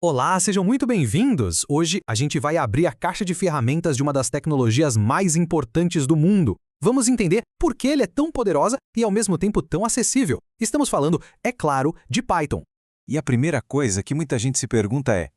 Olá, sejam muito bem-vindos! Hoje a gente vai abrir a caixa de ferramentas de uma das tecnologias mais importantes do mundo. Vamos entender por que ele é tão poderosa e ao mesmo tempo tão acessível. Estamos falando, é claro, de Python. E a primeira coisa que muita gente se pergunta é: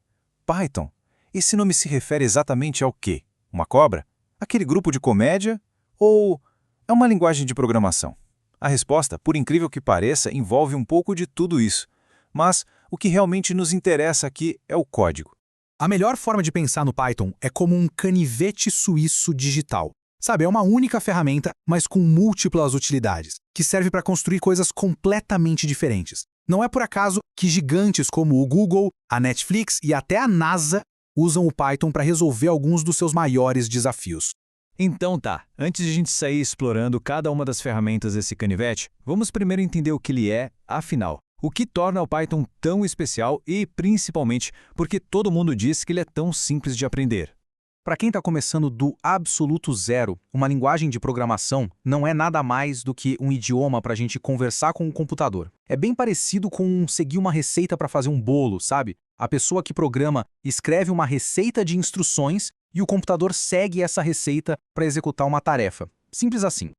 Python? Esse nome se refere exatamente ao quê? Uma cobra? Aquele grupo de comédia? Ou é uma linguagem de programação? A resposta, por incrível que pareça, envolve um pouco de tudo isso. Mas o que realmente nos interessa aqui é o código. A melhor forma de pensar no Python é como um canivete suíço digital. Sabe, é uma única ferramenta, mas com múltiplas utilidades, que serve para construir coisas completamente diferentes. Não é por acaso que gigantes como o Google, a Netflix e até a NASA usam o Python para resolver alguns dos seus maiores desafios. Então tá, antes de a gente sair explorando cada uma das ferramentas desse canivete, vamos primeiro entender o que ele é, afinal. O que torna o Python tão especial e, principalmente, porque todo mundo diz que ele é tão simples de aprender. Para quem está começando do absoluto zero, uma linguagem de programação não é nada mais do que um idioma para a gente conversar com o computador. É bem parecido com seguir uma receita para fazer um bolo, sabe? A pessoa que programa escreve uma receita de instruções e o computador segue essa receita para executar uma tarefa. Simples assim.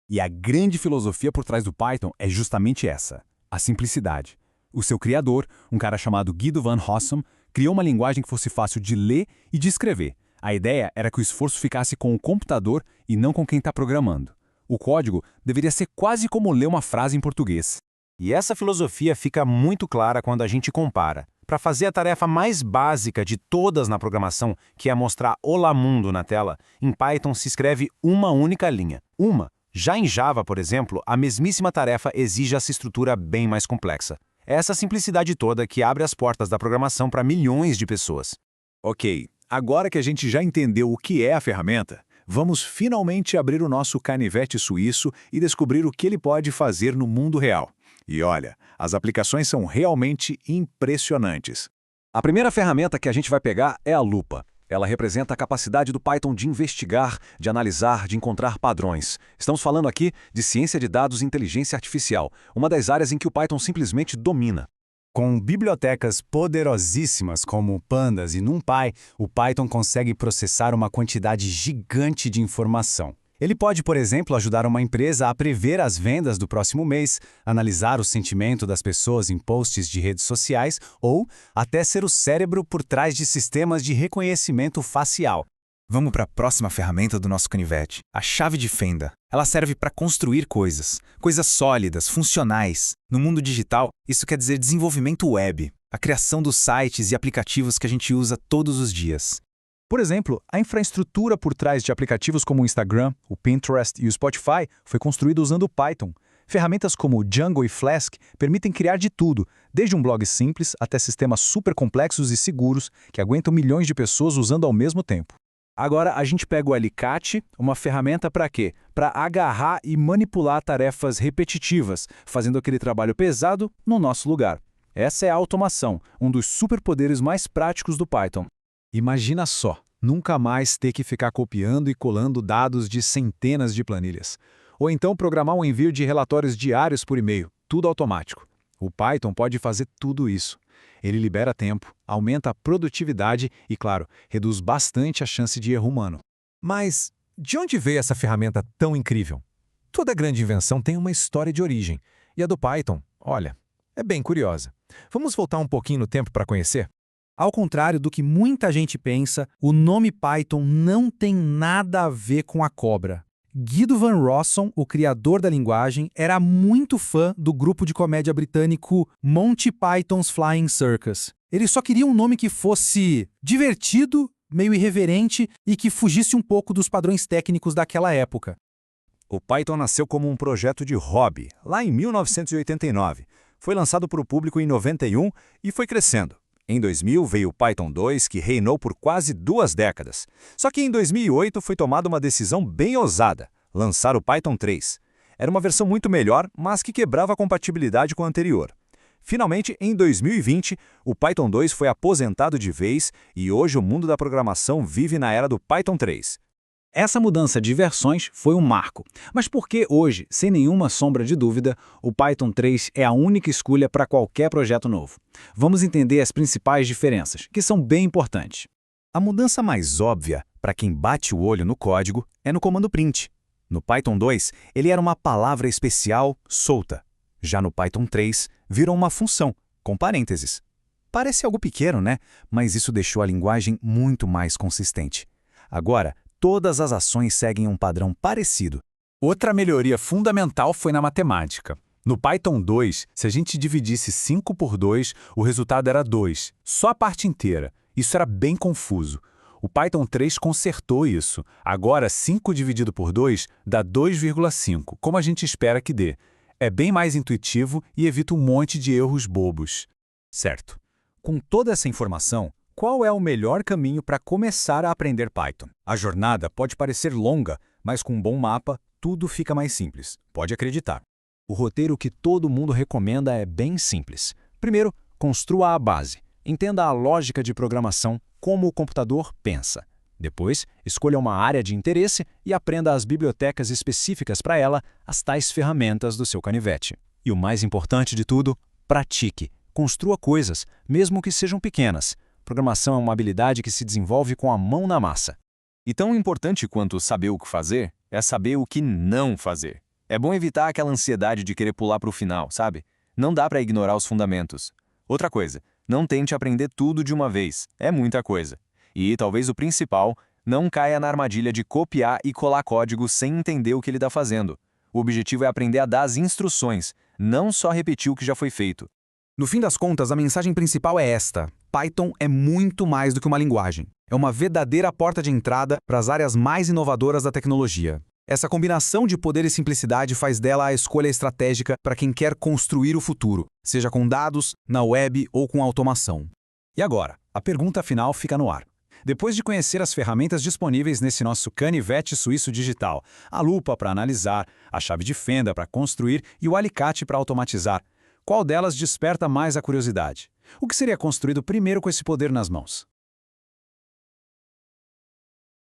E a grande filosofia por trás do Python é justamente essa: a simplicidade. O seu criador, um cara chamado Guido van Rossum, criou uma linguagem que fosse fácil de ler e de escrever. A ideia era que o esforço ficasse com o computador e não com quem está programando. O código deveria ser quase como ler uma frase em português. E essa filosofia fica muito clara quando a gente compara. Para fazer a tarefa mais básica de todas na programação, que é mostrar Olá Mundo na tela, em Python se escreve uma única linha. Uma. Já em Java, por exemplo, a mesmíssima tarefa exige essa estrutura bem mais complexa. É essa simplicidade toda que abre as portas da programação para milhões de pessoas. Ok, agora que a gente já entendeu o que é a ferramenta, vamos finalmente abrir o nosso canivete suíço e descobrir o que ele pode fazer no mundo real. E olha, as aplicações são realmente impressionantes. A primeira ferramenta que a gente vai pegar é a lupa. Ela representa a capacidade do Python de investigar, de analisar, de encontrar padrões. Estamos falando aqui de ciência de dados e inteligência artificial, uma das áreas em que o Python simplesmente domina. Com bibliotecas poderosíssimas como Pandas e NumPy, o Python consegue processar uma quantidade gigante de informação. Ele pode, por exemplo, ajudar uma empresa a prever as vendas do próximo mês, analisar o sentimento das pessoas em posts de redes sociais ou até ser o cérebro por trás de sistemas de reconhecimento facial. Vamos para a próxima ferramenta do nosso canivete, a chave de fenda. Ela serve para construir coisas sólidas, funcionais. No mundo digital, isso quer dizer desenvolvimento web, a criação dos sites e aplicativos que a gente usa todos os dias. Por exemplo, a infraestrutura por trás de aplicativos como o Instagram, o Pinterest e o Spotify foi construída usando o Python. Ferramentas como Django e Flask permitem criar de tudo, desde um blog simples até sistemas super complexos e seguros que aguentam milhões de pessoas usando ao mesmo tempo. Agora a gente pega o alicate, uma ferramenta para quê? Para agarrar e manipular tarefas repetitivas, fazendo aquele trabalho pesado no nosso lugar. Essa é a automação, um dos superpoderes mais práticos do Python. Imagina só, nunca mais ter que ficar copiando e colando dados de centenas de planilhas. Ou então programar um envio de relatórios diários por e-mail, tudo automático. O Python pode fazer tudo isso. Ele libera tempo, aumenta a produtividade e, claro, reduz bastante a chance de erro humano. Mas de onde veio essa ferramenta tão incrível? Toda grande invenção tem uma história de origem. E a do Python, olha, é bem curiosa. Vamos voltar um pouquinho no tempo para conhecer? Ao contrário do que muita gente pensa, o nome Python não tem nada a ver com a cobra. Guido van Rossum, o criador da linguagem, era muito fã do grupo de comédia britânico Monty Python's Flying Circus. Ele só queria um nome que fosse divertido, meio irreverente e que fugisse um pouco dos padrões técnicos daquela época. O Python nasceu como um projeto de hobby, lá em 1989. Foi lançado para o público em 91 e foi crescendo. Em 2000 veio o Python 2, que reinou por quase 2 décadas. Só que em 2008 foi tomada uma decisão bem ousada: lançar o Python 3. Era uma versão muito melhor, mas que quebrava a compatibilidade com a anterior. Finalmente, em 2020, o Python 2 foi aposentado de vez e hoje o mundo da programação vive na era do Python 3. Essa mudança de versões foi um marco. Mas por que hoje, sem nenhuma sombra de dúvida, o Python 3 é a única escolha para qualquer projeto novo? Vamos entender as principais diferenças, que são bem importantes. A mudança mais óbvia, para quem bate o olho no código, é no comando print. No Python 2, ele era uma palavra especial solta. Já no Python 3, virou uma função, com parênteses. Parece algo pequeno, né? Mas isso deixou a linguagem muito mais consistente. Agora, todas as ações seguem um padrão parecido. Outra melhoria fundamental foi na matemática. No Python 2, se a gente dividisse 5 por 2, o resultado era 2, só a parte inteira. Isso era bem confuso. O Python 3 consertou isso. Agora, 5 dividido por 2 dá 2,5, como a gente espera que dê. É bem mais intuitivo e evita um monte de erros bobos. Certo. Com toda essa informação, qual é o melhor caminho para começar a aprender Python? A jornada pode parecer longa, mas com um bom mapa, tudo fica mais simples. Pode acreditar. O roteiro que todo mundo recomenda é bem simples. Primeiro, construa a base. Entenda a lógica de programação, como o computador pensa. Depois, escolha uma área de interesse e aprenda as bibliotecas específicas para ela, as tais ferramentas do seu canivete. E o mais importante de tudo, pratique. Construa coisas, mesmo que sejam pequenas. Programação é uma habilidade que se desenvolve com a mão na massa. E tão importante quanto saber o que fazer, é saber o que não fazer. É bom evitar aquela ansiedade de querer pular para o final, sabe? Não dá para ignorar os fundamentos. Outra coisa, não tente aprender tudo de uma vez. É muita coisa. E, talvez o principal, não caia na armadilha de copiar e colar código sem entender o que ele está fazendo. O objetivo é aprender a dar as instruções, não só repetir o que já foi feito. No fim das contas, a mensagem principal é esta: Python é muito mais do que uma linguagem. É uma verdadeira porta de entrada para as áreas mais inovadoras da tecnologia. Essa combinação de poder e simplicidade faz dela a escolha estratégica para quem quer construir o futuro, seja com dados, na web ou com automação. E agora, a pergunta final fica no ar. Depois de conhecer as ferramentas disponíveis nesse nosso canivete suíço digital, a lupa para analisar, a chave de fenda para construir e o alicate para automatizar, qual delas desperta mais a curiosidade? O que seria construído primeiro com esse poder nas mãos?